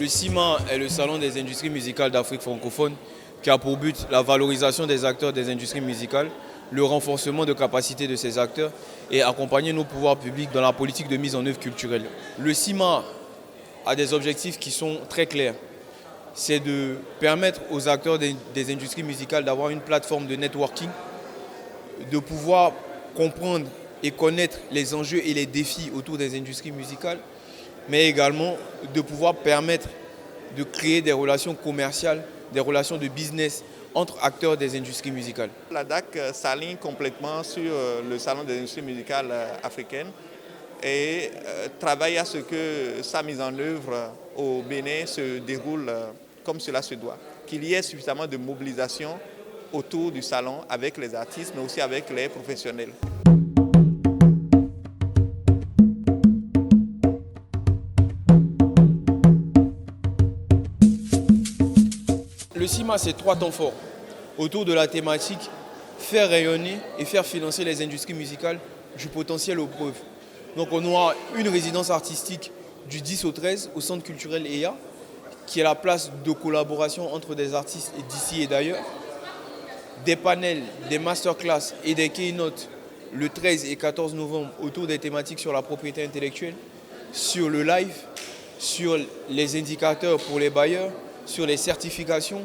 Le CIMA est le salon des industries musicales d'Afrique francophone qui a pour but la valorisation des acteurs des industries musicales, le renforcement de capacités de ces acteurs et accompagner nos pouvoirs publics dans la politique de mise en œuvre culturelle. Le CIMA a des objectifs qui sont très clairs. C'est de permettre aux acteurs des industries musicales d'avoir une plateforme de networking, de pouvoir comprendre et connaître les enjeux et les défis autour des industries musicales, mais également de pouvoir permettre de créer des relations commerciales, des relations de business entre acteurs des industries musicales. La DAC s'aligne complètement sur le Salon des industries musicales africaines et travaille à ce que sa mise en œuvre au Bénin se déroule comme cela se doit. Qu'il y ait suffisamment de mobilisation autour du salon avec les artistes, mais aussi avec les professionnels. Le CIMA, c'est 3 temps forts autour de la thématique faire rayonner et faire financer les industries musicales du potentiel aux preuves. Donc on aura une résidence artistique du 10 au 13 au Centre culturel EYA, qui est la place de collaboration entre des artistes d'ici et d'ailleurs. Des panels, des masterclass et des keynotes le 13 et 14 novembre autour des thématiques sur la propriété intellectuelle, sur le live, sur les indicateurs pour les bailleurs, sur les certifications,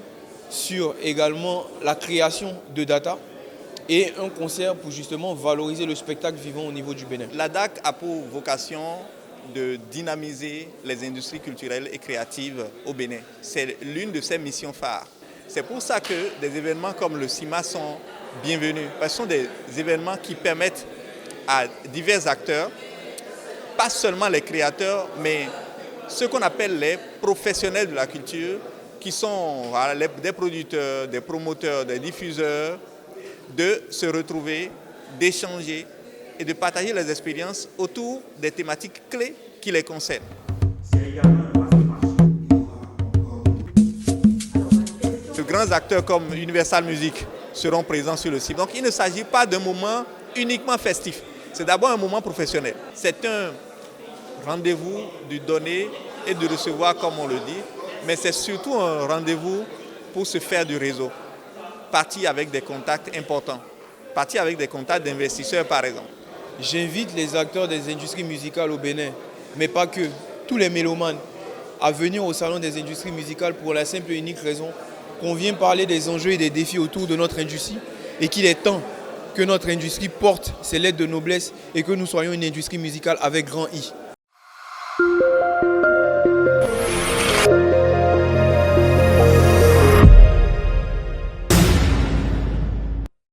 sur également la création de data et un concert pour justement valoriser le spectacle vivant au niveau du Bénin. La DAC a pour vocation de dynamiser les industries culturelles et créatives au Bénin. C'est l'une de ses missions phares. C'est pour ça que des événements comme le CIMA sont bienvenus. Ce sont des événements qui permettent à divers acteurs, pas seulement les créateurs, mais ceux qu'on appelle les professionnels de la culture, qui sont des producteurs, des promoteurs, des diffuseurs, de se retrouver, d'échanger et de partager les expériences autour des thématiques clés qui les concernent. De grands acteurs comme Universal Music seront présents sur le site. Donc il ne s'agit pas d'un moment uniquement festif. C'est d'abord un moment professionnel. C'est un rendez-vous du donner et de recevoir, comme on le dit, mais c'est surtout un rendez-vous pour se faire du réseau. Partir avec des contacts importants, partir avec des contacts d'investisseurs par exemple. J'invite les acteurs des industries musicales au Bénin, mais pas que, tous les mélomanes, à venir au Salon des industries musicales pour la simple et unique raison qu'on vient parler des enjeux et des défis autour de notre industrie et qu'il est temps que notre industrie porte ses lettres de noblesse et que nous soyons une industrie musicale avec grand I.